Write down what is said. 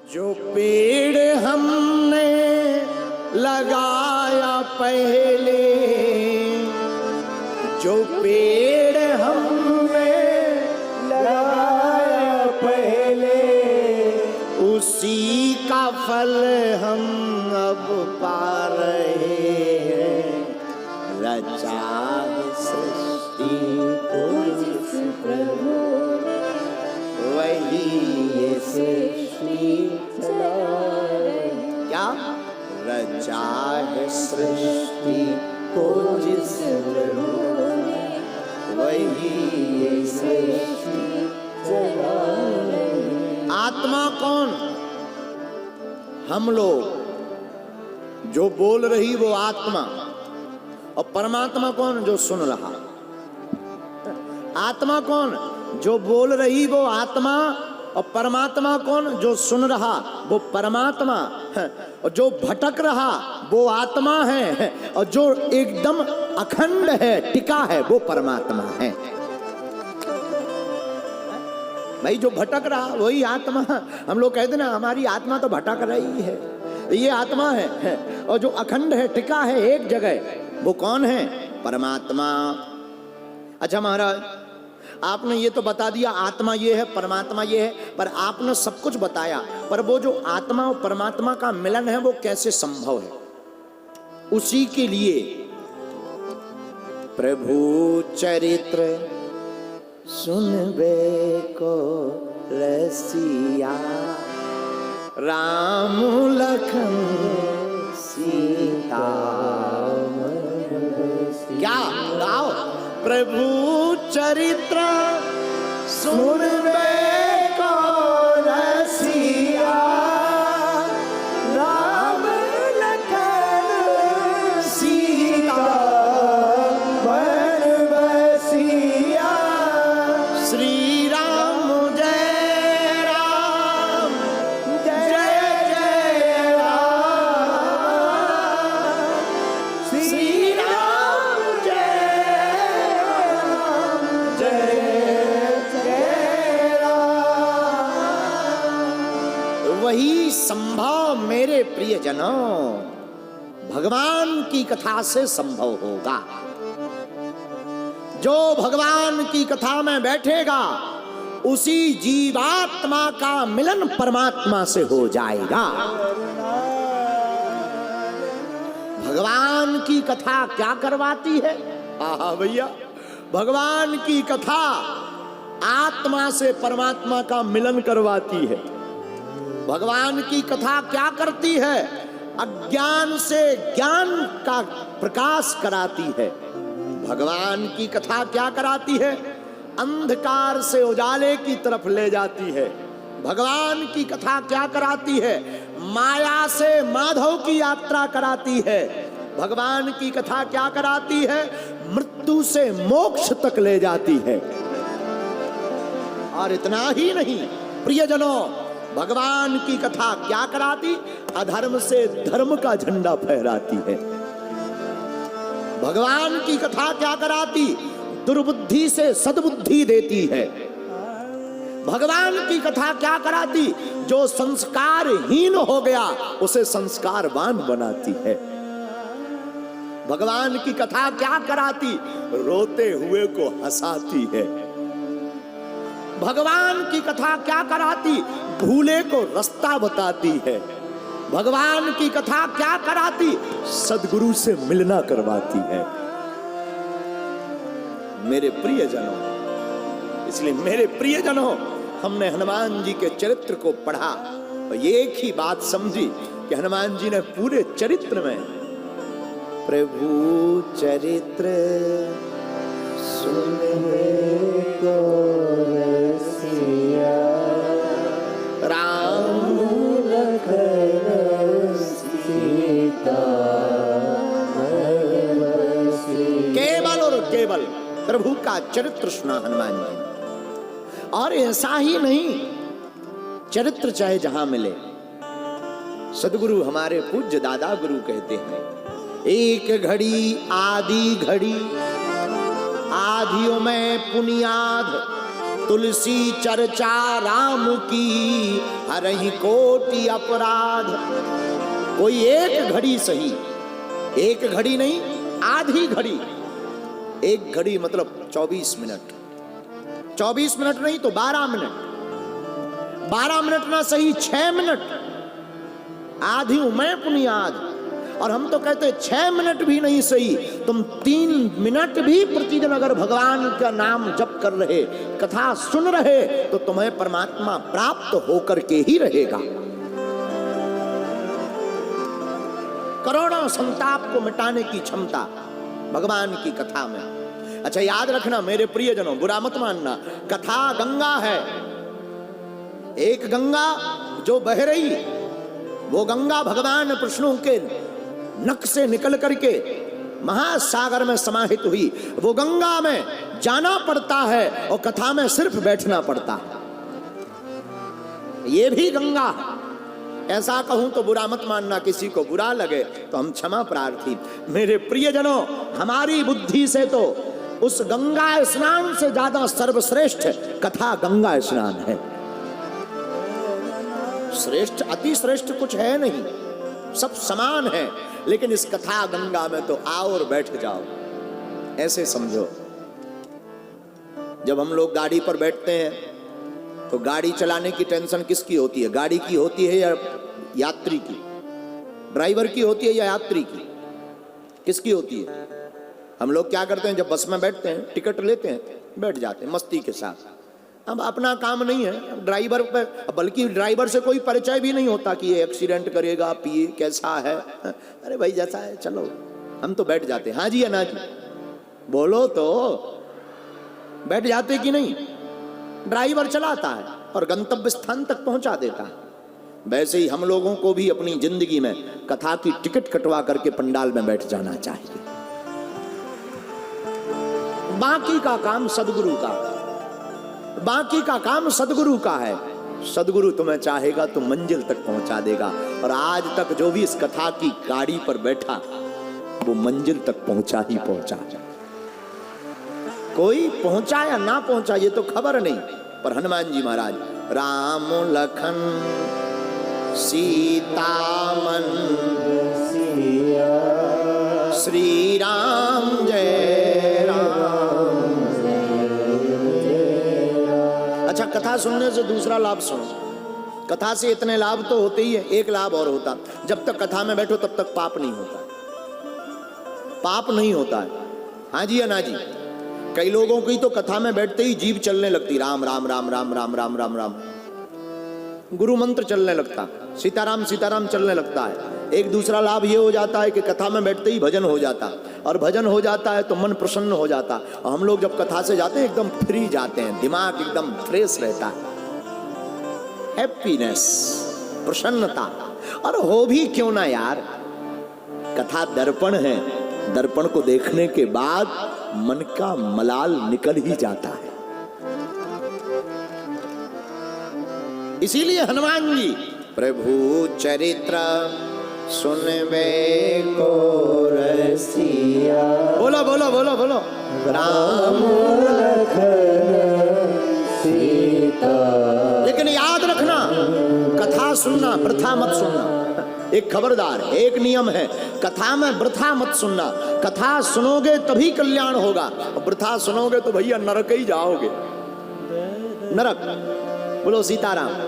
जो पेड़ हमने लगाया पहले, जो पेड़ हमने लगाया पहले, उसी का फल हम अब पा रहे हैं। रचा सृष्टि को जिस प्रभु ने, वही ये सृष्टि चला रहे। क्या रचा है सृष्टि को जिस प्रभु ने, वही ये सृष्टि चला रहे। आत्मा कौन? हम लोग। जो बोल रही वो आत्मा, और परमात्मा कौन? जो सुन रहा। आत्मा कौन? जो बोल रही वो आत्मा, और परमात्मा कौन? जो सुन रहा वो परमात्मा है। और जो भटक रहा वो आत्मा है, और जो एकदम अखंड है, टिका है, वो परमात्मा है। भाई जो भटक रहा वही आत्मा। हम लोग कहते ना हमारी आत्मा तो भटक रही है, ये आत्मा है। और जो अखंड है, टिका है एक जगह, वो कौन है? परमात्मा। अच्छा महाराज, आपने ये तो बता दिया आत्मा ये है, परमात्मा ये है, पर आपने सब कुछ बताया, पर वो जो आत्मा और परमात्मा का मिलन है वो कैसे संभव है? उसी के लिए प्रभु चरित्र सुनबे को रसिया, राम लखन सीता। क्या गाओ? प्रभु चरित्र सुनबे को रसिया, राम लखन सीता मन बसिया। श्री राम जय राम, जय जय राम, श्री राम जय राम, जय जय राम। वही संभव मेरे प्रियजनों भगवान की कथा से संभव होगा। जो भगवान की कथा में बैठेगा उसी जीवात्मा का मिलन परमात्मा से हो जाएगा। भगवान की कथा क्या करवाती है? आहा भैया, भगवान की कथा आत्मा से परमात्मा का मिलन करवाती है। भगवान की कथा क्या करती है? अज्ञान से ज्ञान का प्रकाश कराती है। भगवान की कथा क्या कराती है? अंधकार से उजाले की तरफ ले जाती है। भगवान की कथा क्या कराती है? माया से माधव की यात्रा कराती है। भगवान की कथा क्या कराती है? मृत्यु से मोक्ष तक ले जाती है। और इतना ही नहीं प्रियजनों, भगवान की कथा क्या कराती? अधर्म से धर्म का झंडा फहराती है। भगवान की कथा क्या कराती? दुर्बुद्धि से सद्बुद्धि देती है। भगवान की कथा क्या कराती? जो संस्कारहीन हो गया उसे संस्कारवान बनाती है। भगवान की कथा क्या कराती? रोते हुए को हंसाती है। भगवान की कथा क्या कराती? भूले को रास्ता बताती है। भगवान की कथा क्या कराती? सद्गुरु से मिलना करवाती है। मेरे प्रियजनों, इसलिए मेरे प्रियजनों, हमने हनुमान जी के चरित्र को पढ़ा और ये एक ही बात समझी कि हनुमान जी ने पूरे चरित्र में प्रभु चरित्र सुनबे को रसिया, राम लखन सीता मन बसिया। केवल और केवल प्रभु का चरित्र सुना हनुमान जी। और ऐसा ही नहीं, चरित्र चाहे जहां मिले। सदगुरु हमारे पूज्य दादा गुरु कहते हैं, एक घड़ी आदि घड़ी, आधियों में पुनियाद, तुलसी चर्चा राम की, हरहि कोटि अपराध। कोई एक घड़ी सही, एक घड़ी नहीं आधी घड़ी, एक घड़ी मतलब 24 मिनट, 24 मिनट नहीं तो 12 मिनट, 12 मिनट ना सही 6 मिनट, आधी हूं मैं पुनियाद। और हम तो कहते 6 मिनट भी नहीं सही, तुम 3 मिनट भी प्रतिदिन अगर भगवान का नाम जप कर रहे, कथा सुन रहे, तो तुम्हें परमात्मा प्राप्त होकर के ही रहेगा। करोड़ों संताप को मिटाने की क्षमता भगवान की कथा में। अच्छा याद रखना मेरे प्रियजनों, बुरा मत मानना, कथा गंगा है, एक गंगा जो बह रही, वो गंगा भगवान विष्णु के नख से निकल करके महासागर में समाहित हुई। वो गंगा में जाना पड़ता है और कथा में सिर्फ बैठना पड़ता है। ये भी गंगा है। ऐसा कहूं तो बुरा मत मानना, किसी को बुरा लगे तो हम क्षमा प्रार्थी। मेरे प्रियजनों, हमारी बुद्धि से तो उस गंगा स्नान से ज्यादा सर्वश्रेष्ठ कथा गंगा स्नान है। श्रेष्ठ अति श्रेष्ठ कुछ है नहीं, सब समान है, लेकिन इस कथा गंगा में तो आओ और बैठ जाओ, ऐसे समझो। जब हम लोग गाड़ी पर बैठते हैं तो गाड़ी चलाने की टेंशन किसकी होती है? गाड़ी की होती है या यात्री की? ड्राइवर की होती है या यात्री की? किसकी होती है? हम लोग क्या करते हैं, जब बस में बैठते हैं टिकट लेते हैं, बैठ जाते हैं मस्ती के साथ। अब अपना काम नहीं है ड्राइवर पे, बल्कि ड्राइवर से कोई परिचय भी नहीं होता कि ये एक्सीडेंट करेगा, पिए कैसा है, अरे भाई जैसा है चलो, हम तो बैठ जाते हैं। हाँ जी या ना जी? बोलो तो, बैठ जाते कि नहीं? ड्राइवर चलाता है और गंतव्य स्थान तक पहुंचा देता है। वैसे ही हम लोगों को भी अपनी जिंदगी में कथा की टिकट कटवा करके पंडाल में बैठ जाना चाहिए। बाकी का काम सदगुरु का, बाकी का काम सदगुरु का है। सदगुरु तुम्हें चाहेगा तो मंजिल तक पहुंचा देगा। और आज तक जो भी इस कथा की गाड़ी पर बैठा वो मंजिल तक पहुंचा ही पहुंचा। कोई पहुंचा या ना पहुंचा ये तो खबर नहीं, पर हनुमान जी महाराज राम लखन सीता मन श्री राम जय राम। अच्छा कथा सुनने से दूसरा लाभ सुनो। कथा से इतने लाभ तो होते ही है, एक लाभ और होता, जब तक कथा में बैठो तब तक पाप नहीं होता, पाप नहीं होता है। हाँ जी या ना जी? कई लोगों की तो कथा में बैठते ही जीभ चलने लगती, राम राम राम राम राम राम राम राम, गुरु मंत्र चलने लगता, सीताराम सीताराम चलने लगता है। एक दूसरा लाभ ये हो जाता है कि कथा में बैठते ही भजन हो जाता, और भजन हो जाता है तो मन प्रसन्न हो जाता। और हम लोग जब कथा से जाते हैं एकदम फ्री जाते हैं, दिमाग एकदम फ्रेश रहता है, हैप्पीनेस, प्रसन्नता। और हो भी क्यों ना यार, कथा दर्पण है, दर्पण को देखने के बाद मन का मलाल निकल ही जाता है। इसीलिए हनुमान जी प्रभु चरित्र सुनबे को रसिया, बोलो बोलो बोलो बोलो, राम लखन सीता। लेकिन याद रखना, कथा सुनना वृथा मत सुनना। एक खबरदार, एक नियम है, कथा में वृथा मत सुनना। कथा सुनोगे तभी कल्याण होगा, और वृथा सुनोगे तो भैया नरक ही जाओगे, नरक। बोलो सीताराम।